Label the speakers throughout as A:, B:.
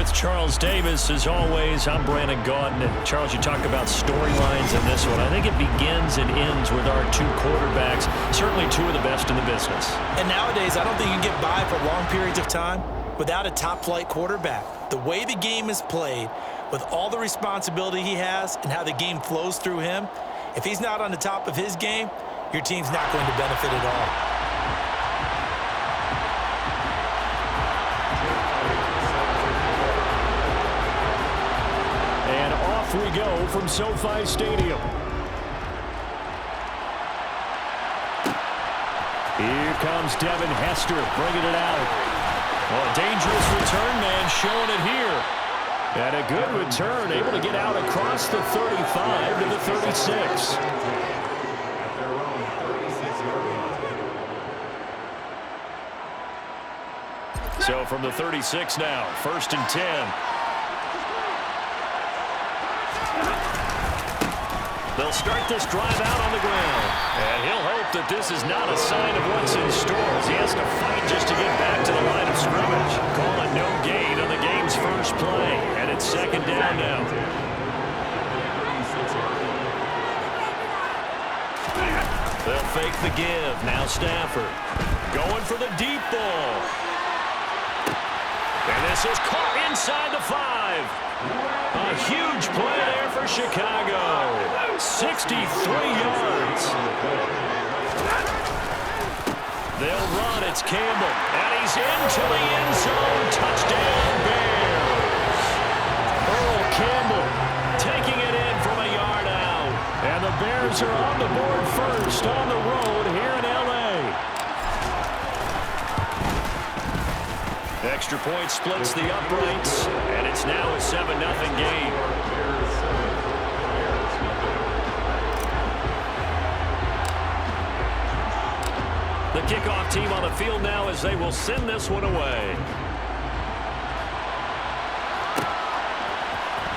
A: With Charles Davis, as always, I'm Brandon Gaudin. And Charles, you talk about storylines in this one. I think it begins and ends with our two quarterbacks, certainly two of the best in the business.
B: And nowadays, I don't think you can get by for long periods of time without a top-flight quarterback. The way the game is played, with all the responsibility he has and how the game flows through him, if he's not on the top of his game, your team's not going to benefit at all.
A: We go from SoFi Stadium. Here comes Devin Hester bringing it out. Oh, a dangerous return man showing it here. And a good return, able to get out across the 35 to the 36. So from the 36 now, 1st and 10. They'll start this drive out on the ground. And he'll hope that this is not a sign of what's in store as he has to fight just to get back to the line of scrimmage. Call it no gain on the game's first play. And it's 2nd down now. They'll fake the give. Now Stafford going for the deep ball. And this is caught inside the 5. A huge play there for Chicago. 63 yards. They'll run. It's Campbell. And he's into the end zone. Touchdown, Bears. Earl Campbell taking it in from a yard out. And the Bears are on the board first on the road here in L.A. Extra point splits the uprights, and it's now a 7-0 game. The kickoff team on the field now as they will send this one away.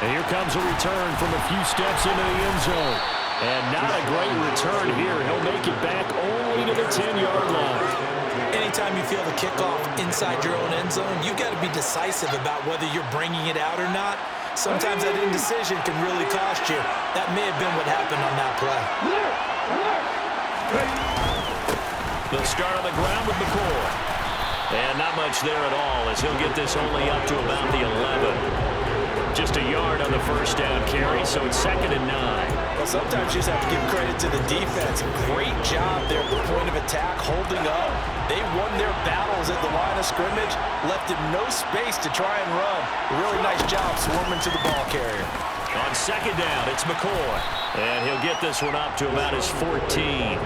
A: And here comes a return from a few steps into the end zone. And not a great return here. He'll make it back only to the 10-yard line.
B: Anytime you feel the kickoff inside your own end zone, you've got to be decisive about whether you're bringing it out or not. Sometimes that indecision can really cost you. That may have been what happened on that play.
A: They'll start on the ground with McCoy. And not much there at all as he'll get this only up to about the 11. Just a yard on the first down carry, so it's 2nd and 9.
B: Well, sometimes you just have to give credit to the defense. Great job there at the point of attack, holding up. They won their battles at the line of scrimmage, left him no space to try and run. A really nice job swarming to the ball carrier.
A: On 2nd down, it's McCoy. And he'll get this one up to about his 14.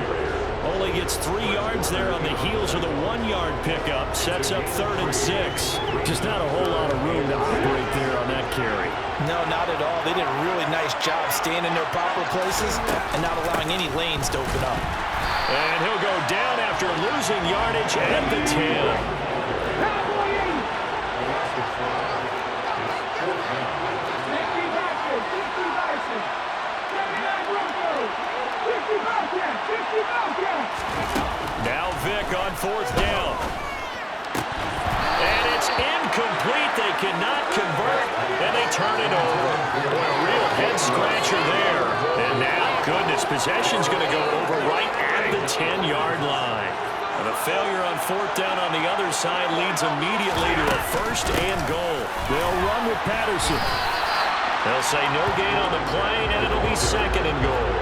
A: Only gets 3 yards there on the heels of the 1-yard pickup. Sets up 3rd and 6. Just not a whole lot of room to operate there on that carry.
B: No, not at all. They did a really nice job staying in their proper places and not allowing any lanes to open up.
A: And he'll go down after losing yardage at the 10. Now Vick on 4th down. And it's incomplete. They cannot convert, and they turn it over. Boy, a real head-scratcher there. And now, goodness, possession's going to go over right at the 10-yard line. And a failure on 4th down on the other side leads immediately to a 1st and goal. They'll run with Patterson. They'll say no gain on the play, and it'll be 2nd and goal.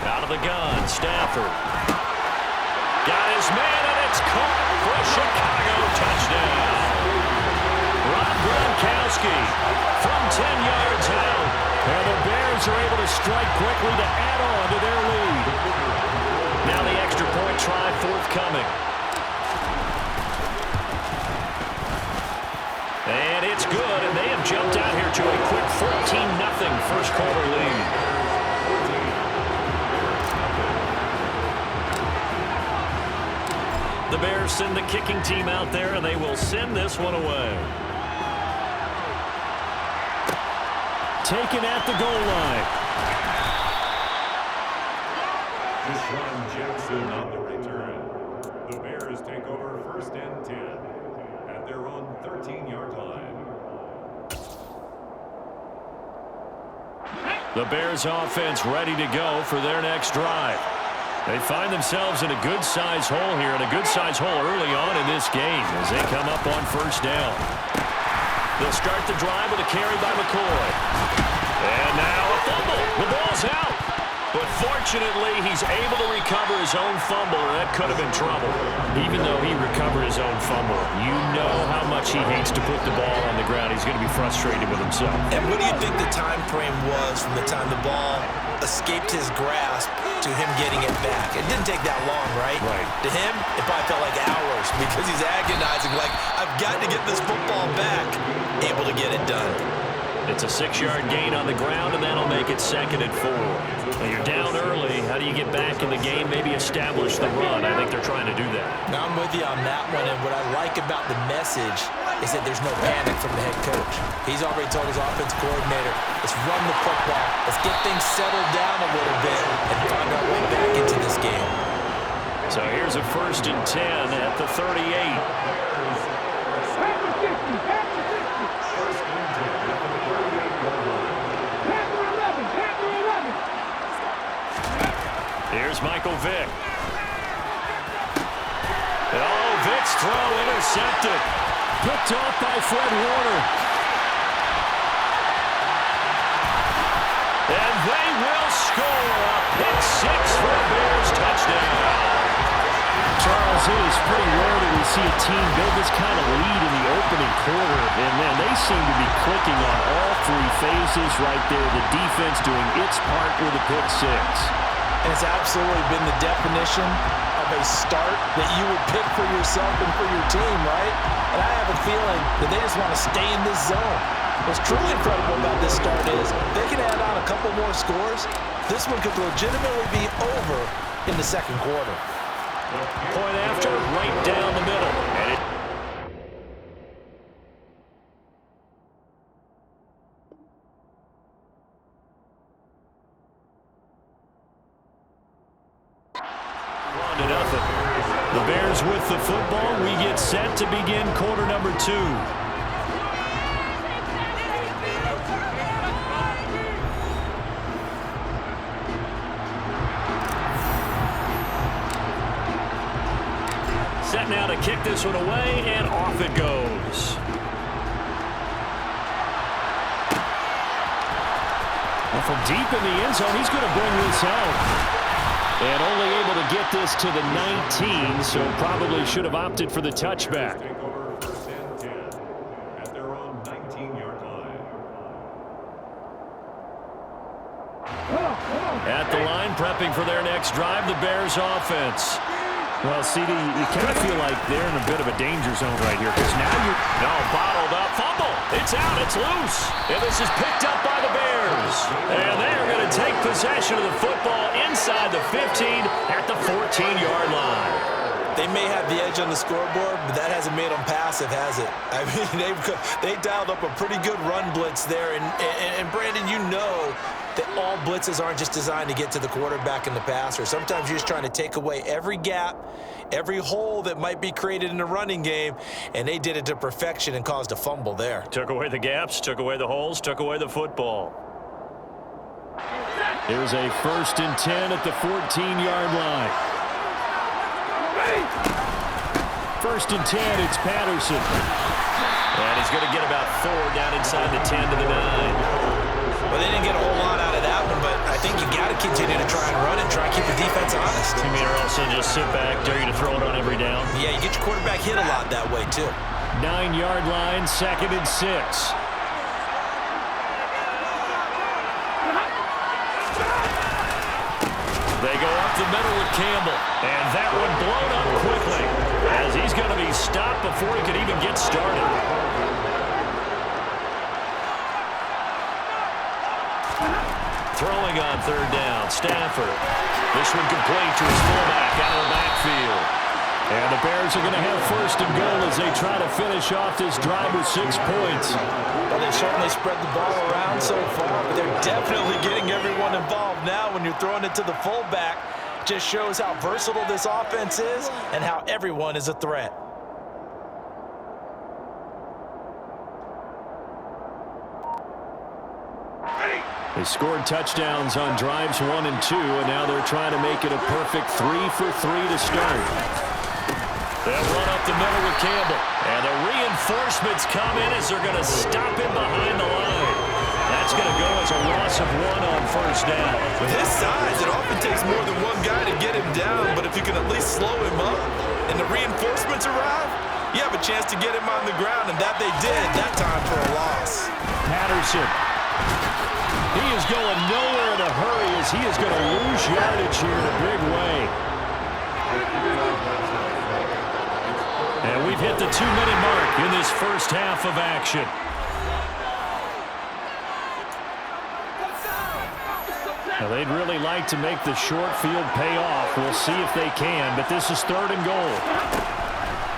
A: Out of the gun, Stafford. Got his man, and it's caught for a Chicago touchdown. Rob Gronkowski from 10 yards out. And the Bears are able to strike quickly to add on to their lead. Now the extra point try forthcoming. And it's good, and they have jumped out here to a quick 14-0 first quarter lead. The Bears send the kicking team out there, and they will send this one away. Taken at the goal line.
C: Jackson on the return. The Bears take over 1st and 10 at their own 13-yard line.
A: The Bears offense ready to go for their next drive. They find themselves in a good-sized hole here, and a good-sized hole early on in this game as they come up on 1st down. They'll start the drive with a carry by McCoy. And now a fumble. The ball's out. But fortunately, he's able to recover his own fumble, or that could have been trouble. Even though he recovered his own fumble, you know how much he hates to put the ball on the ground. He's going to be frustrated with himself.
B: And what do you think the time frame was from the time the ball escaped his grasp to him getting it back? It didn't take that long, right?
A: Right.
B: To him, it probably felt like hours because he's agonizing, like, I've got to get this football back. Able to get it done.
A: It's a 6-yard gain on the ground, and that'll make it 2nd and 4. Now you're down early. How do you get back in the game? Maybe establish the run. I think they're trying to do that.
B: Now I'm with you on that one, and what I like about the message is that there's no panic from the head coach. He's already told his offense coordinator, let's run the football. Let's get things settled down a little bit and find our way back into this game.
A: So here's a 1st and 10 at the 38. Here's Michael Vick. Oh, Vick's throw intercepted. Picked off by Fred Warner. And they will score a pick 6 for a Bears touchdown. Charles, it is pretty rare that we see a team build this kind of lead in the opening quarter. And then they seem to be clicking on all 3 phases right there. The defense doing its part with a pick 6.
B: And it's absolutely been the definition of a start that you would pick for yourself and for your team, right? And I have a feeling that they just want to stay in this zone. What's truly incredible about this start is they can add on a couple more scores. This one could legitimately be over in the 2nd quarter.
A: Point after, right down the middle. And it The Bears with the football. We get set to begin quarter number 2. Set now to kick this one away, and off it goes. And from deep in the end zone, he's going to bring this out. And only able to get this to the 19, so probably should have opted for the touchback.
C: Take over 1st and 10 at their own 19-yard line.
A: At the line, prepping for their next drive, the Bears offense. Well, CD, you kind of feel like they're in a bit of a danger zone right here, because now you're bottled up. Fumble. It's out. It's loose. And this is picked up by the Bears. And they are going to take possession of the football inside the 15 at the 14-yard line.
B: They may have the edge on the scoreboard, but that hasn't made them passive, has it? I mean, they dialed up a pretty good run blitz there. And Brandon, you know that all blitzes aren't just designed to get to the quarterback and the passer. Sometimes you're just trying to take away every gap, every hole that might be created in the running game, and they did it to perfection and caused a fumble there. Took away the gaps, took away the holes, took away the football.
A: Here's a 1st and 10 at the 14-yard line. 1st and 10, it's Patterson.
B: And he's going to get about 4 down inside the 10 to the 9. Well, they didn't get a whole lot out of that one, but I think you got to continue to try and run and try and keep the defense honest.
A: You mean, or else they'll just sit back, dare you to throw it on every down?
B: Yeah, you get your quarterback hit a lot that way, too.
A: 9-yard line, 2nd and 6. They go up the middle with Campbell, and that one blown up quickly as he's going to be stopped before he could even get started. Throwing on 3rd down, Stafford. This one complete to his fullback out of the backfield. And the Bears are going to have 1st and goal as they try to finish off this drive with 6 points.
B: Well, they certainly spread the ball around so far, but they're definitely getting everyone involved now when you're throwing it to the fullback. Just shows how versatile this offense is and how everyone is a threat.
A: They scored touchdowns on drives 1 and 2, and now they're trying to make it a perfect 3 for 3 to start. They'll run up the middle with Campbell. And the reinforcements come in as they're going to stop him behind the line. That's going to go as a loss of 1 on first down.
B: With his size, it often takes more than one guy to get him down, but if you can at least slow him up and the reinforcements arrive, you have a chance to get him on the ground, and that they did that time for a loss.
A: Patterson. He is going nowhere in a hurry as he is going to lose yardage here in a big way. And we've hit the 2-minute mark in this first half of action. Now they'd really like to make the short field pay off. We'll see if they can, but this is 3rd and goal.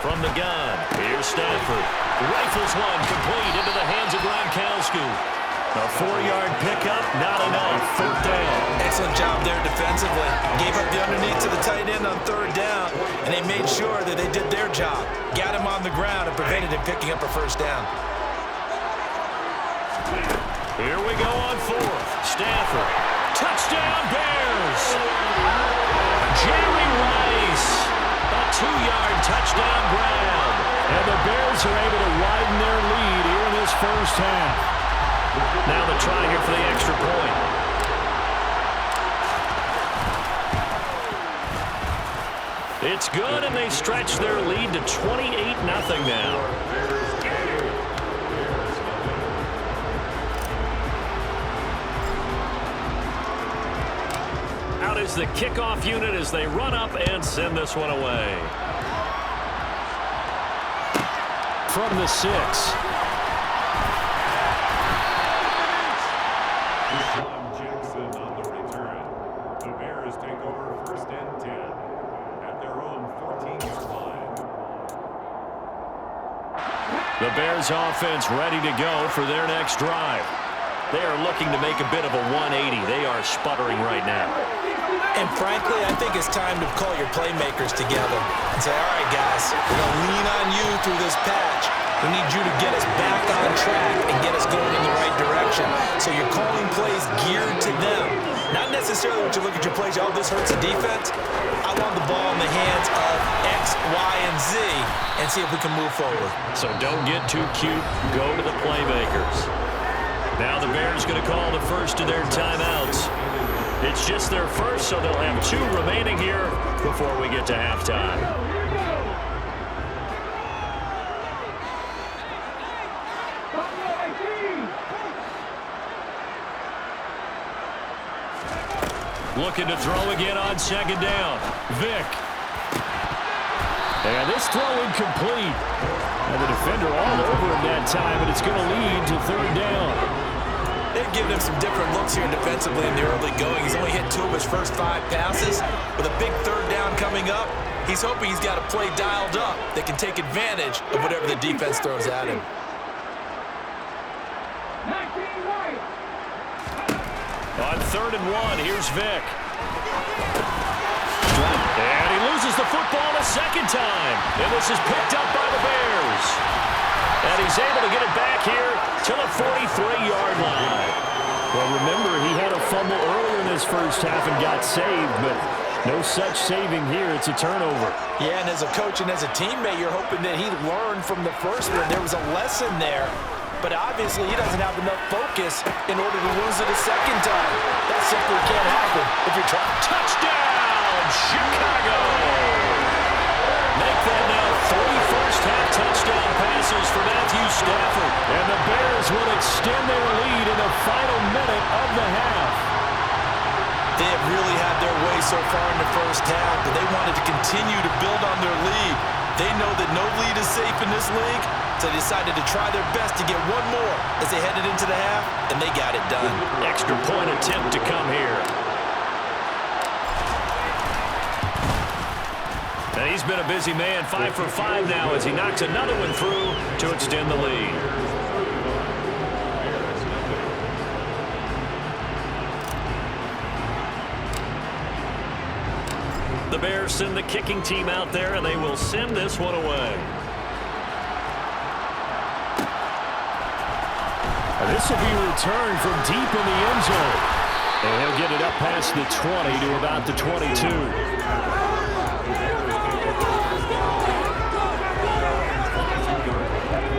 A: From the gun, here's Stafford. Rifles one complete into the hands of Gronkowski. A 4-yard pickup, not enough. 3rd down.
B: Excellent job there defensively. Gave up the underneath to the tight end on 3rd down, and they made sure that they did their job. Got him on the ground and prevented him picking up a first down.
A: Here we go on 4th. Stafford. Touchdown, Bears. Jerry Rice. A 2-yard touchdown grab. And the Bears are able to widen their lead here in this first half. Now the try here for the extra point. It's good, and they stretch their lead to 28-0 now. Out is the kickoff unit as they run up and send this one away. From the 6. The Bears offense ready to go for their next drive. They are looking to make a bit of a 180. They are sputtering right now.
B: And frankly, I think it's time to call your playmakers together and say, all right, guys, we're going to lean on you through this patch. We need you to get us back on track and get us going in the right direction. So you're calling plays geared to them. Not necessarily when you look at your plays, oh, this hurts the defense. I want the ball in the hands of X, Y, and Z and see if we can move forward.
A: So don't get too cute. Go to the playmakers. Now the Bears going to call the first of their timeouts. It's just their first, so they'll have 2 remaining here before we get to halftime. Looking to throw again on 2nd down. Vick. And this throw incomplete. And the defender all over him that time, and it's going to lead to 3rd down.
B: They've given him some different looks here defensively in the early going. He's only hit 2 of his first 5 passes. With a big 3rd down coming up, he's hoping he's got a play dialed up that can take advantage of whatever the defense throws at him.
A: On 3rd and 1, here's Vick. And he loses the football a second time. And this is picked up by the Bears. And he's able to get it back here to the 43-yard line. Well, remember, he had a fumble earlier in this first half and got saved, but no such saving here. It's a turnover.
B: Yeah, and as a coach and as a teammate, you're hoping that he learned from the first one. There was a lesson there. But obviously, he doesn't have enough focus in order to lose it a second time. That simply can't happen if you're trying.
A: Touchdown, Chicago! Make that now 3 first-half touchdown passes for Matthew Stafford. And the Bears will extend their lead in the final minute of the half.
B: They have really had their way so far in the first half, but they wanted to continue to build on their lead. They know that no lead is safe in this league, so they decided to try their best to get one more as they headed into the half, and they got it done.
A: Extra point attempt to come here. And he's been a busy man, 5 for 5 now as he knocks another one through to extend the lead. The Bears send the kicking team out there, and they will send this one away. This will be returned from deep in the end zone. And he'll get it up past the 20 to about the 22.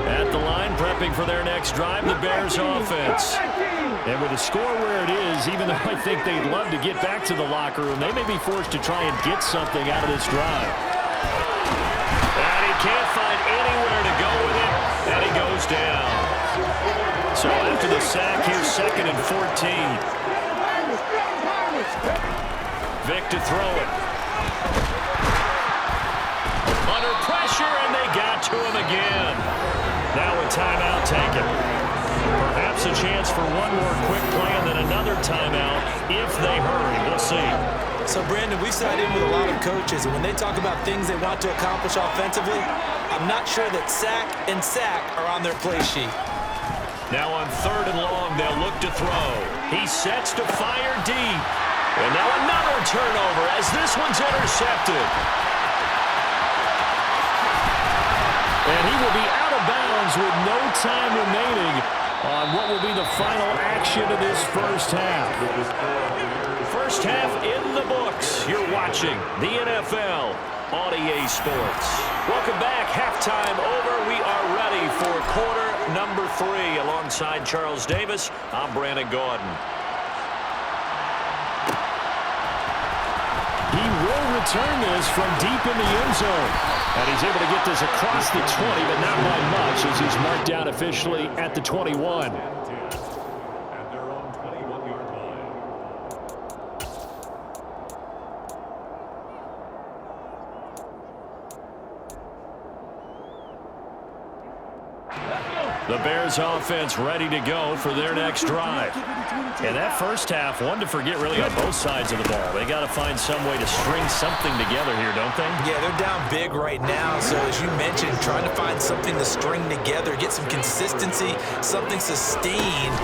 A: At the line, prepping for their next drive, the Bears offense. And with the score where it is, even though I think they'd love to get back to the locker room, they may be forced to try and get something out of this drive. And he can't find anywhere to go with it, and he goes down. So after the sack, here's 2nd and 14. Vic to throw it. Under pressure, and they got to him again. Now a timeout taken. Perhaps a chance for one more quick play and then another timeout if they hurry. We'll see.
B: So, Brandon, we sat in with a lot of coaches, and when they talk about things they want to accomplish offensively, I'm not sure that sack and sack are on their play sheet.
A: Now on 3rd and long, they'll look to throw. He sets to fire deep. And now another turnover as this one's intercepted. And he will be out of bounds with no time remaining on what will be the final action of this first half. First half in the books. You're watching the NFL on EA Sports. Welcome back. Halftime over. We are ready for quarter number 3. Alongside Charles Davis, I'm Brandon Gaudin. He will return this from deep in the end zone. And he's able to get this across the 20, but not by much as he's marked down officially at the 21.
C: At their own 21-yard line.
A: The Bears offense ready to go for their next drive. And that first half, one to forget really on both sides of the ball. They got to find some way to string something together here, don't they?
B: Yeah, they're down big right now. So as you mentioned, trying to find something to string together, get some consistency, something sustained,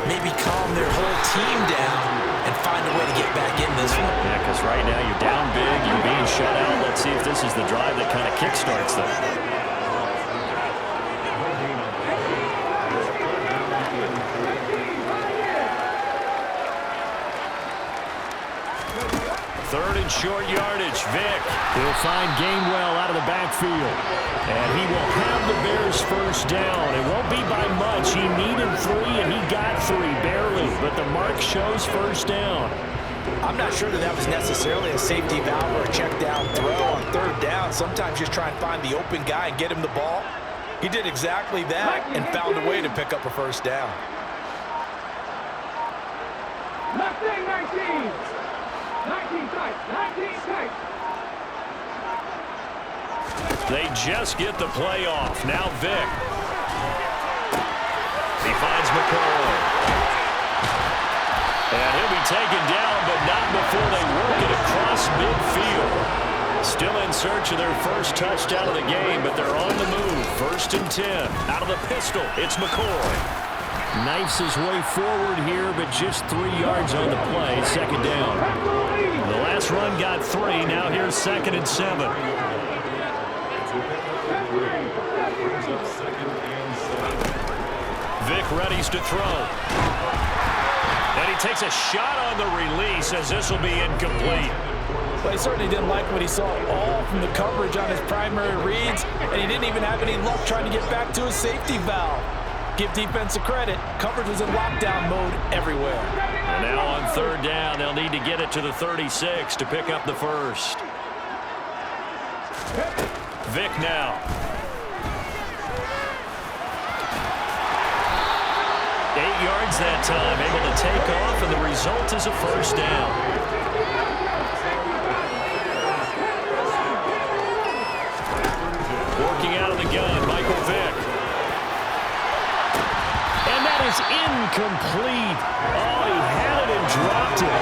B: maybe calm their whole team down and find a way to get back in this one.
A: Yeah, because right now you're down big, you're being shut out. Let's see if this is the drive that kind of kickstarts them. Third and short yardage. Vic. He'll find Gainwell out of the backfield. And he will have the Bears first down. It won't be by much. He needed 3, and he got 3, barely. But the mark shows first down.
B: I'm not sure that was necessarily a safety valve or a check down throw on 3rd down. Sometimes just try and find the open guy and get him the ball. He did exactly that and found a way to pick up a first down.
D: Left wing 19. 19 tight. 19 tight.
A: They just get the play off. Now Vic. He finds McCoy. And he'll be taken down, but not before they work it across midfield. Still in search of their first touchdown of the game, but they're on the move. 1st and 10. Out of the pistol, it's McCoy. Knifes his way forward here, but just 3 yards on the play. 2nd down. The last run got 3. Now here's 2nd and 7. Vic readies to throw. And he takes a shot on the release as this will be incomplete.
B: Well, he certainly didn't like what he saw all from the coverage on his primary reads, and he didn't even have any luck trying to get back to his safety valve. Give defense a credit. Coverage was in lockdown mode everywhere.
A: And now on 3rd down, they'll need to get it to the 36 to pick up the first. Vic now. 8 yards that time, able to take off, and the result is a first down. Working out of the gun, Michael Vick. And that is incomplete. Oh, he had it and dropped it.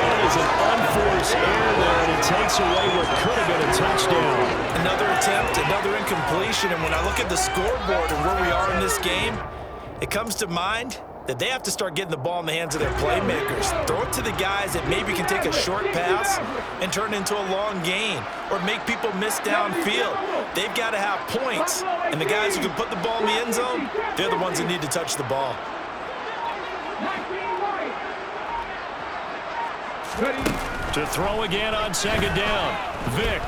A: That is an unforced error there, and it takes away what could have been a touchdown.
B: Another attempt, another incompletion, and when I look at the scoreboard and where we are in this game, it comes to mind that they have to start getting the ball in the hands of their playmakers. Throw it to the guys that maybe can take a short pass and turn it into a long gain or make people miss downfield. They've got to have points, and the guys who can put the ball in the end zone, they're the ones that need to touch the ball.
A: To throw again on second down, Vick.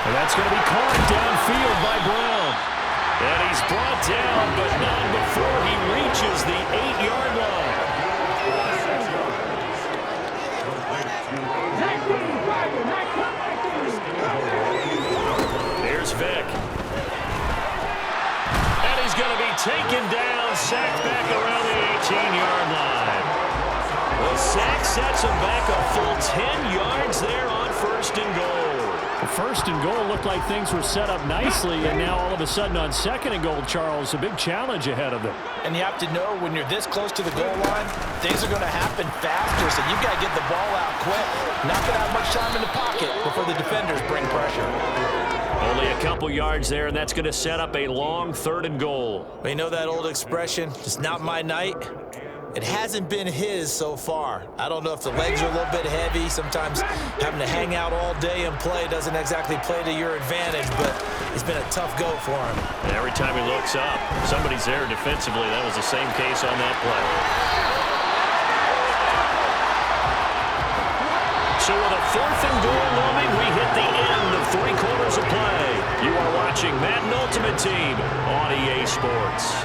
A: And that's going to be caught downfield by Brown. And he's brought down, but not before he reaches the 8-yard line. Here's Vick. And he's going to be taken down, sacked back around the 18-yard line. The sack sets him back a full 10 yards there on first and goal.
E: First and goal looked like things were set up nicely, and now all of a sudden on second and goal, Charles, a big challenge ahead of them.
B: And you have to know when you're this close to the goal line, things are going to happen faster, so you've got to get the ball out quick. Not going to have much time in the pocket before the defenders bring pressure.
A: Only a couple yards there, and that's going to set up a long third and goal.
B: Well, you know that old expression, it's not my night? It hasn't been his so far. I don't know if the legs are a little bit heavy. Sometimes having to hang out all day and play doesn't exactly play to your advantage, but it's been a tough go for him.
A: And every time he looks up, somebody's there defensively. That was the same case on that play. So with a fourth and goal looming, we hit the end of 3 quarters of play. You are watching Madden Ultimate Team on EA Sports.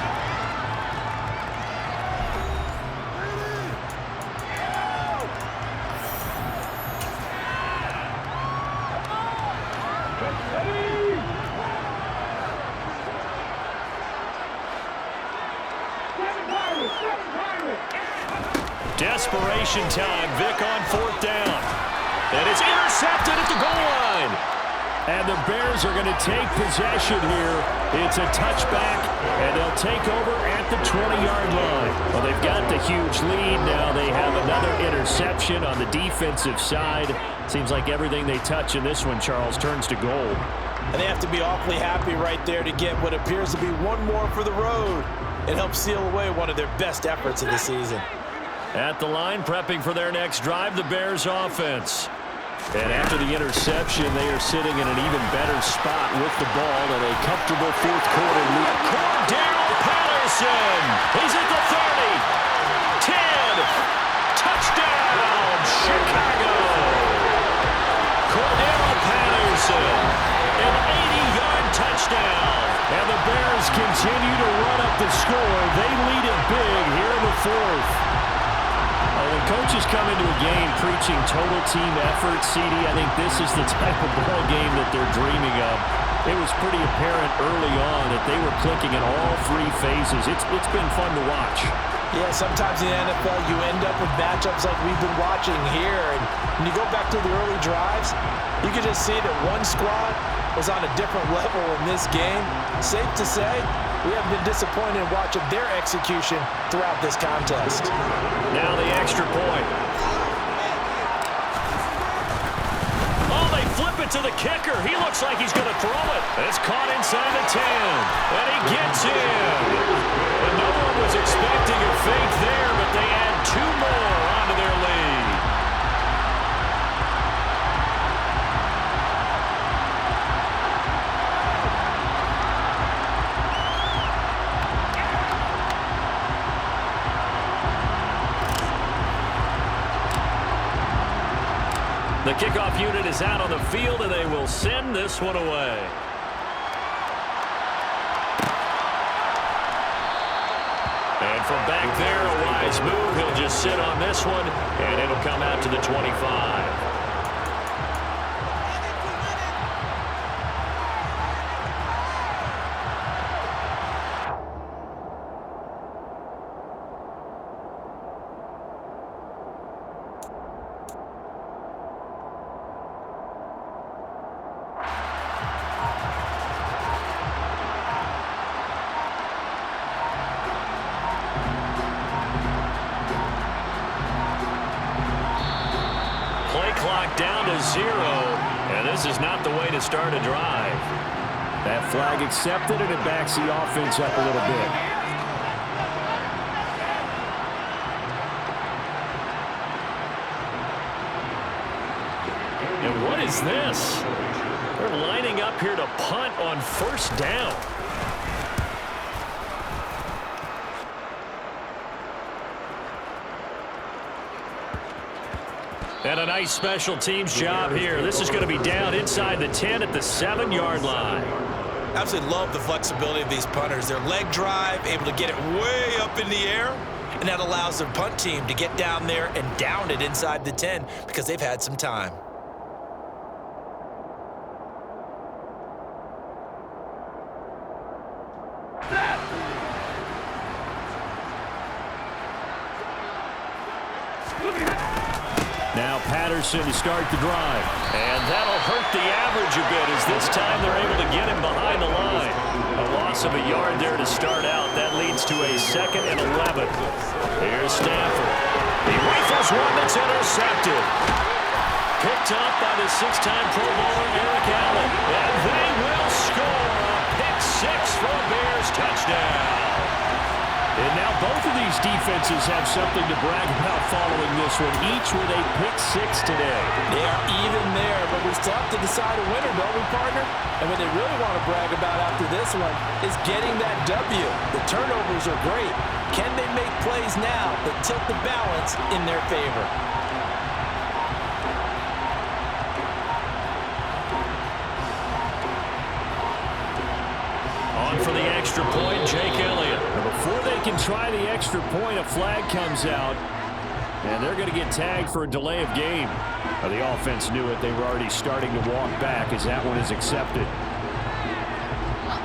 A: Desperation time. Vick on fourth down. And it's intercepted at the goal line.
E: And the Bears are going to take possession here. It's a touchback, and they'll take over at the 20-yard line. Well, they've got the huge lead. Now they have another interception on the defensive side. Seems like everything they touch in this one, Charles, turns to gold.
B: And they have to be awfully happy right there to get what appears to be one more for the road. It helps seal away one of their best efforts of the season.
A: At the line, prepping for their next drive, the Bears offense. And after the interception, they are sitting in an even better spot with the ball in a comfortable fourth quarter lead. Cordell Patterson. He's at the 30. 10. Touchdown, Chicago. Cordell Patterson. An 80-yard touchdown. And the Bears continue to run up the score. They lead it big here in the fourth. When coaches come into a game preaching total team effort, CD, I think this is the type of ball game that they're dreaming of. It was pretty apparent early on that they were clicking in all 3 phases. It's been fun to watch.
B: Yeah, sometimes in the NFL you end up with matchups like we've been watching here. And when you go back to the early drives, you can just see that one squad was on a different level in this game. Safe to say, we have been disappointed in watching their execution throughout this contest.
A: Now the extra point. Oh, they flip it to the kicker. He looks like he's going to throw it. It's caught inside the 10. And he gets in. And no one was expecting a fake there, but they add 2 more onto their lead. The kickoff unit is out on the field, and they will send this one away. And from back there, a wise move. He'll just sit on this one, and it'll come out to the 25. Clock down to 0, and this is not the way to start a drive.
E: That flag accepted, and it backs the offense up a little bit.
A: And what is this? They're lining up here to punt on first down. And a nice special teams job here. This is going to be down inside the 10 at the 7-yard line.
B: Absolutely love the flexibility of these punters. Their leg drive, able to get it way up in the air, and that allows their punt team to get down there and down it inside the 10 because they've had some time.
E: Now Patterson to start the drive.
A: And that'll hurt the average a bit as this time they're able to get him behind the line. A loss of a yard there to start out. That leads to a 2nd and 11. Here's Stafford. He rifles one that's intercepted. Picked up by the 6-time Pro Bowler Eric Allen. And they will score a pick-6 for a Bears touchdown.
E: And now both of these defenses have something to brag about following this one, each with a pick-6 today.
B: They are even there, but we still have to decide a winner, don't we, partner? And what they really want to brag about after this one is getting that W. The turnovers are great. Can they make plays now that tilt the balance in their favor?
A: On for the extra point, Jake Elliott.
E: Before they can try the extra point, a flag comes out, and they're going to get tagged for a delay of game. The offense knew it. They were already starting to walk back as that one is accepted.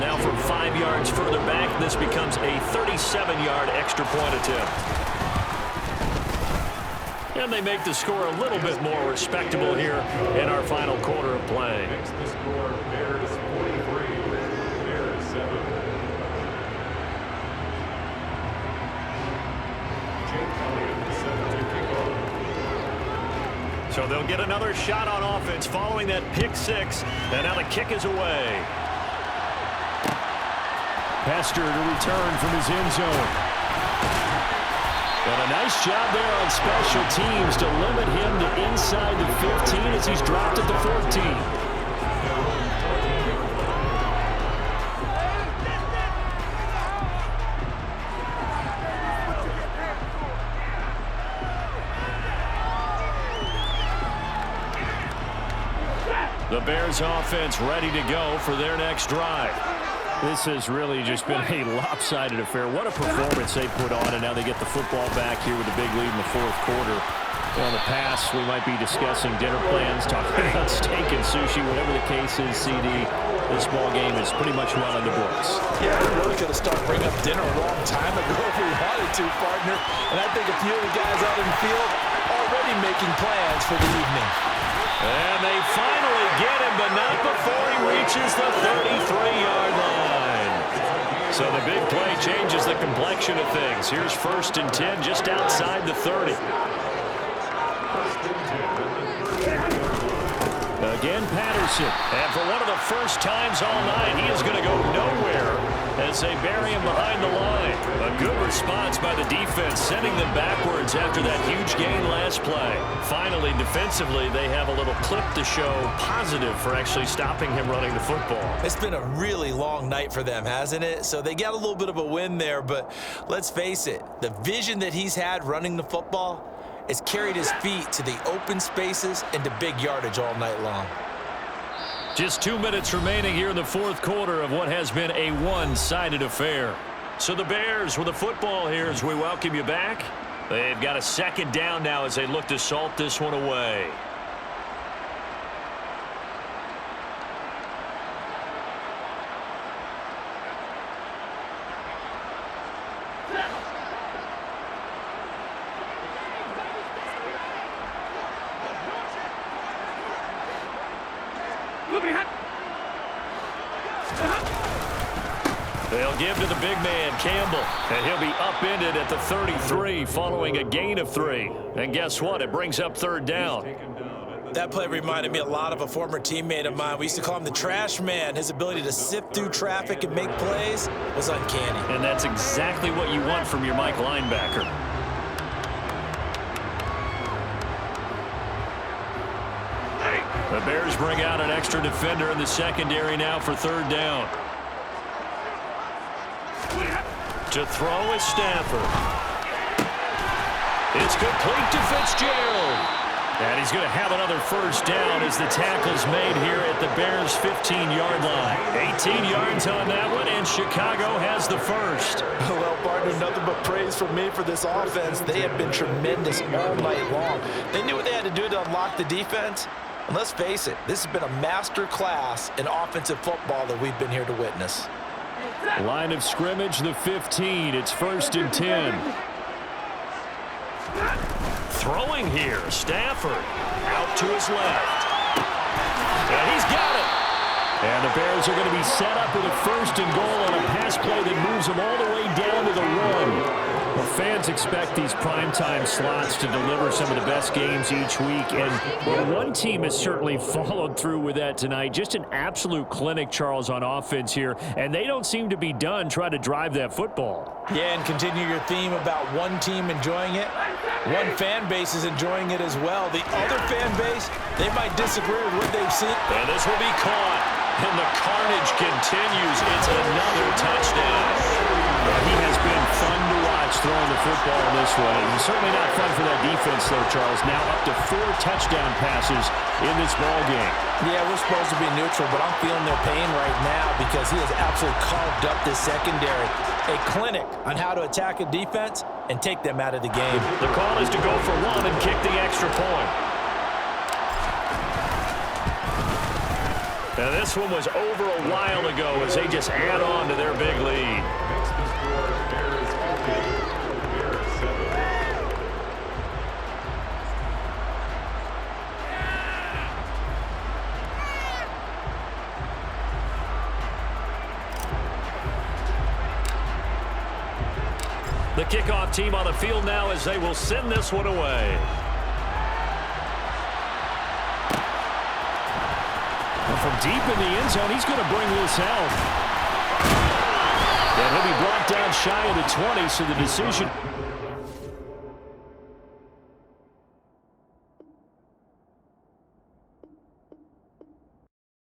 A: Now from 5 yards further back, this becomes a 37-yard extra point attempt. And they make the score a little bit more respectable here in our final quarter of play.
C: Makes the score Bears 43, Bears 7. Jake Elliott, the 7th kickoff.
A: So they'll get another shot on offense following that pick-6. And now the kick is away.
E: Pester to return from his end zone. And a nice job there on special teams to limit him to inside the 15 as he's dropped at the 14.
A: The Bears offense ready to go for their next drive.
E: This has really just been a lopsided affair. What a performance they put on, and now they get the football back here with a big lead in the 4th quarter. On the pass, we might be discussing dinner plans, talking about steak and sushi, whatever the case is, CD. This ball game is pretty much well in the books.
B: Yeah, we really could have started bringing up dinner a long time ago if we wanted to, partner. And I think a few of the guys out in the field already making plans for the evening.
A: And they finally get him, but not before he reaches the 33-yard line. So the big play changes the complexion of things. Here's 1st and 10 just outside the 30.
E: Again, Patterson.
A: And for one of the first times all night, he is going to go nowhere as they bury him behind the line. A good response by the defense, sending them backwards after that huge gain last play. Finally, defensively, they have a little clip to show positive for actually stopping him running the football.
B: It's been a really long night for them, hasn't it? So they got a little bit of a win there, but let's face it, the vision that he's had running the football has carried his feet to the open spaces and to big yardage all night long.
A: Just 2 minutes remaining here in the 4th quarter of what has been a one-sided affair. So the Bears with the football here as we welcome you back. They've got a 2nd down now as they look to salt this one away. They'll give to the big man, Campbell, and he'll be upended at the 33 following a gain of 3. And guess what? It brings up 3rd down.
C: Taken down at the
B: That play reminded me a lot of a former teammate of mine. We used to call him the trash man. His ability to sift through traffic and make plays was uncanny.
E: And that's exactly what you want from your Mike linebacker. The Bears bring out an extra defender in the secondary now for third down. To throw is Stafford. It's complete to Fitzgerald. And he's going to have another first down as the tackle's made here at the Bears' 15-yard line. 18 yards on that one, and Chicago has the first.
B: Well, partner, nothing but praise from me for this offense. They have been tremendous all night long. They knew what they had to do to unlock the defense. And let's face it, this has been a master class in offensive football that we've been here to witness.
E: Line of scrimmage, the 15. It's 1st and 10.
A: Throwing here, Stafford out to his left. And he's got it.
E: And the Bears are going to be set up with a 1st and goal on a pass play that moves them all the way down to the 1. Well, fans expect these primetime slots to deliver some of the best games each week, and well, one team has certainly followed through with that tonight. Just an absolute clinic, Charles, on offense here, and they don't seem to be done trying to drive that football.
B: Yeah, and continue your theme about one team enjoying it. One fan base is enjoying it as well. The other fan base, they might disagree with what they've seen.
A: And this will be caught, and the carnage continues. It's another touchdown.
E: He has been fun to watch throwing the football in this one. And certainly not fun for that defense, though, Charles. Now up to 4 touchdown passes in this ball game.
B: Yeah, we're supposed to be neutral, but I'm feeling their pain right now because he has absolutely carved up this secondary. A clinic on how to attack a defense and take them out of the game.
A: The call is to go for 1 and kick the extra point. Now this one was over a while ago as they just add on to their big lead. The kickoff team on the field now as they will send this one away.
E: And from deep in the end zone, he's going to bring this out. And he'll be brought down shy of the 20, so the decision